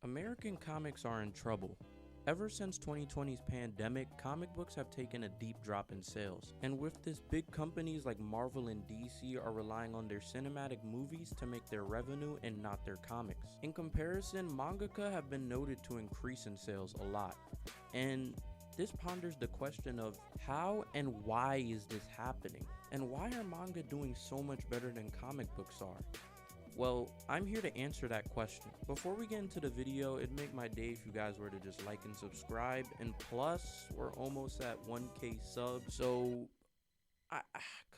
American comics are in trouble. Ever since 2020's pandemic, comic books have taken a deep drop in sales. And with this, big companies like Marvel and DC are relying on their cinematic movies to make their revenue and not their comics. In comparison, mangaka have been noted to increase in sales a lot. And this ponders the question of how and why is this happening? And why are manga doing so much better than comic books are? Well, I'm here to answer that question. Before we get into the video, it'd make my day if you guys were to just like and subscribe. And plus, we're almost at 1K subs, so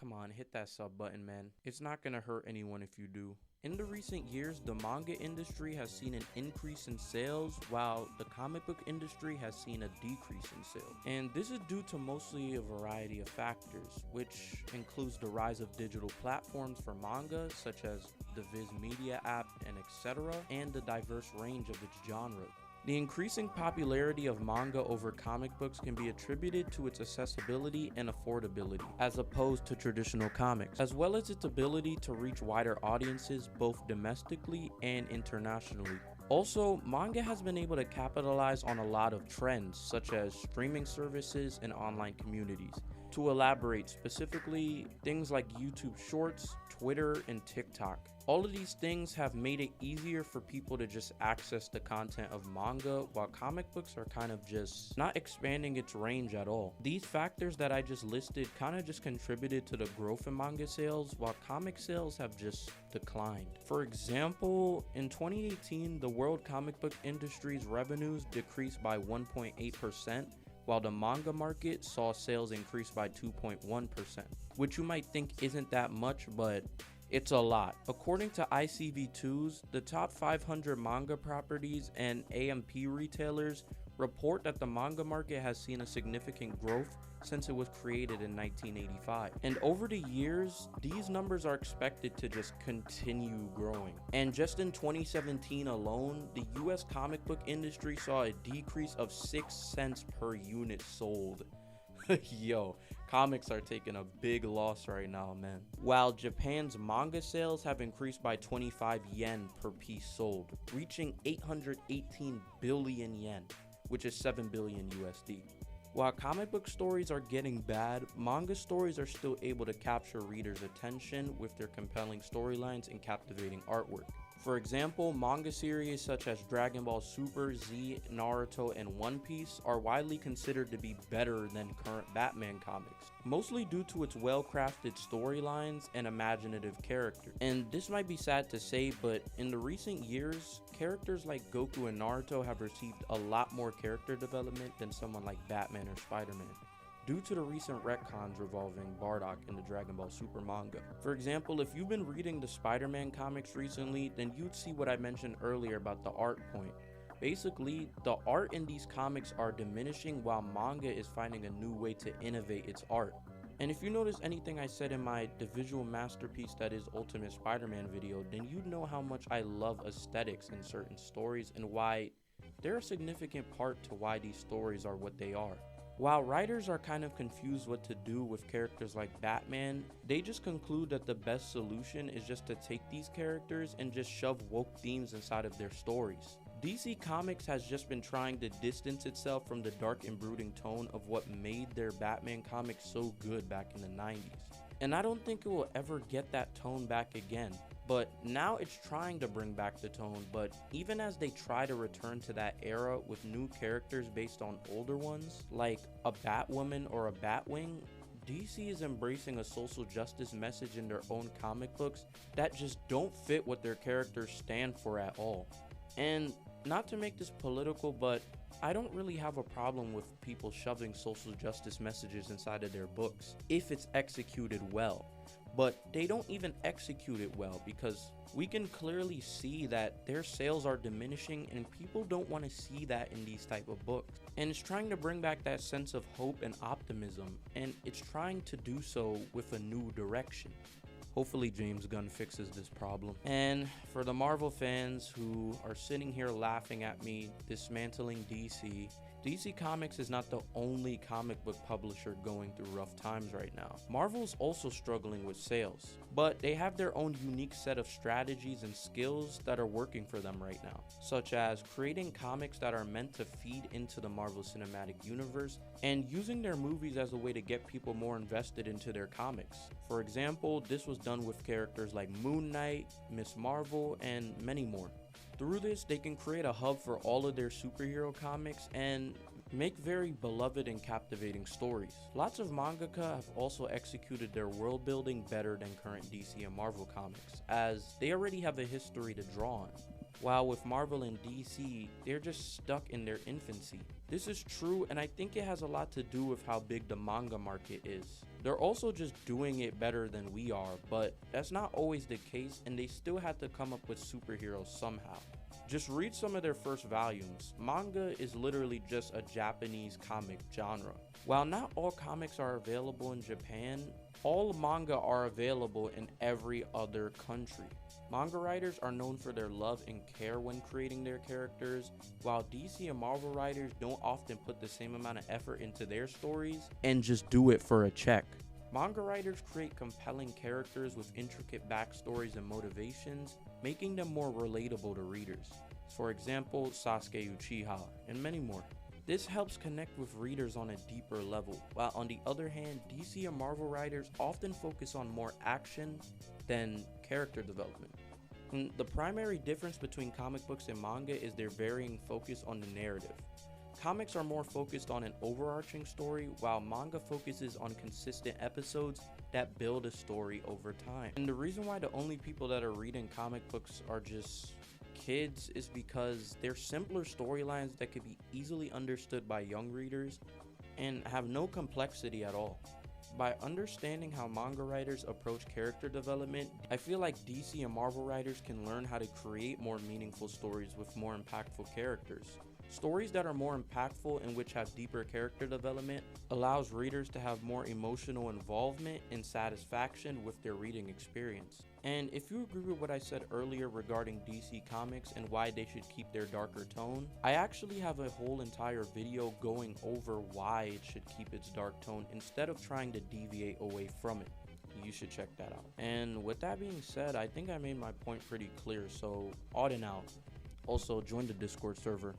come on, hit that sub button, man. It's not gonna hurt anyone if you do. In the recent years, the manga industry has seen an increase in sales, while the comic book industry has seen a decrease in sales. And this is due to mostly a variety of factors, which includes the rise of digital platforms for manga, such as the Viz Media app and etc., and the diverse range of its genre. The increasing popularity of manga over comic books can be attributed to its accessibility and affordability, as opposed to traditional comics, as well as its ability to reach wider audiences both domestically and internationally. Also, manga has been able to capitalize on a lot of trends, such as streaming services and online communities. To elaborate specifically, things like YouTube Shorts, Twitter, and TikTok. All of these things have made it easier for people to just access the content of manga, while comic books are kind of just not expanding its range at all. These factors that I just listed kind of just contributed to the growth in manga sales, while comic sales have just declined. For example, in 2018, the world comic book industry's revenues decreased by 1.8%, while the manga market saw sales increase by 2.1%, which you might think isn't that much, but it's a lot. According to ICV2's, the top 500 manga properties and AMP retailers report that the manga market has seen a significant growth since it was created in 1985. And over the years, these numbers are expected to just continue growing. And just in 2017 alone, the US comic book industry saw a decrease of 6 cents per unit sold. Yo, comics are taking a big loss right now, man. While Japan's manga sales have increased by 25 yen per piece sold, reaching 818 billion yen, which is 7 billion USD. While comic book stories are getting bad, manga stories are still able to capture readers' attention with their compelling storylines and captivating artwork. For example, manga series such as Dragon Ball Super, Z, Naruto, and One Piece are widely considered to be better than current Batman comics, mostly due to its well-crafted storylines and imaginative characters. And this might be sad to say, but in the recent years, characters like Goku and Naruto have received a lot more character development than someone like Batman or Spider-Man, due to the recent retcons revolving Bardock in the Dragon Ball Super manga. For example, if you've been reading the Spider-Man comics recently, then you'd see what I mentioned earlier about the art point. Basically, the art in these comics are diminishing while manga is finding a new way to innovate its art. And if you notice anything I said in my The Visual Masterpiece That Is Ultimate Spider-Man video, then you'd know how much I love aesthetics in certain stories and why they're a significant part to why these stories are what they are. While writers are kind of confused what to do with characters like Batman, they just conclude that the best solution is just to take these characters and just shove woke themes inside of their stories. DC Comics has just been trying to distance itself from the dark and brooding tone of what made their Batman comics so good back in the 90s. And I don't think it will ever get that tone back again. But now it's trying to bring back the tone, but even as they try to return to that era with new characters based on older ones, like a Batwoman or a Batwing, DC is embracing a social justice message in their own comic books that just don't fit what their characters stand for at all. And not to make this political, but I don't really have a problem with people shoving social justice messages inside of their books if it's executed well. But they don't even execute it well, because we can clearly see that their sales are diminishing and people don't want to see that in these type of books. And it's trying to bring back that sense of hope and optimism, and it's trying to do so with a new direction. Hopefully James Gunn fixes this problem. And for the Marvel fans who are sitting here laughing at me dismantling DC, DC Comics is not the only comic book publisher going through rough times right now. Marvel's also struggling with sales, but they have their own unique set of strategies and skills that are working for them right now, such as creating comics that are meant to feed into the Marvel Cinematic Universe and using their movies as a way to get people more invested into their comics. For example, this was done with characters like Moon Knight, Miss Marvel, and many more. Through this, they can create a hub for all of their superhero comics and make very beloved and captivating stories. Lots of mangaka have also executed their world building better than current DC and Marvel comics, as they already have a history to draw on. While with Marvel and DC, they're just stuck in their infancy. This is true, and I think it has a lot to do with how big the manga market is. They're also just doing it better than we are, but that's not always the case, and they still had to come up with superheroes somehow. Just read some of their first volumes. Manga is literally just a Japanese comic genre. While not all comics are available in Japan, all manga are available in every other country. Manga writers are known for their love and care when creating their characters, while DC and Marvel writers don't often put the same amount of effort into their stories and just do it for a check. Manga writers create compelling characters with intricate backstories and motivations, making them more relatable to readers. For example, Sasuke Uchiha, and many more. This helps connect with readers on a deeper level, while on the other hand, DC and Marvel writers often focus on more action than character development. And the primary difference between comic books and manga is their varying focus on the narrative. Comics are more focused on an overarching story, while manga focuses on consistent episodes that build a story over time. And the reason why the only people that are reading comic books are just kids is because they're simpler storylines that could be easily understood by young readers and have no complexity at all. By understanding how manga writers approach character development, I feel like DC and Marvel writers can learn how to create more meaningful stories with more impactful characters. Stories that are more impactful and which have deeper character development allows readers to have more emotional involvement and satisfaction with their reading experience. And if you agree with what I said earlier regarding DC Comics and why they should keep their darker tone, I actually have a whole entire video going over why it should keep its dark tone instead of trying to deviate away from it. You should check that out. And with that being said, I think I made my point pretty clear, so Auden out. Also, join the Discord server.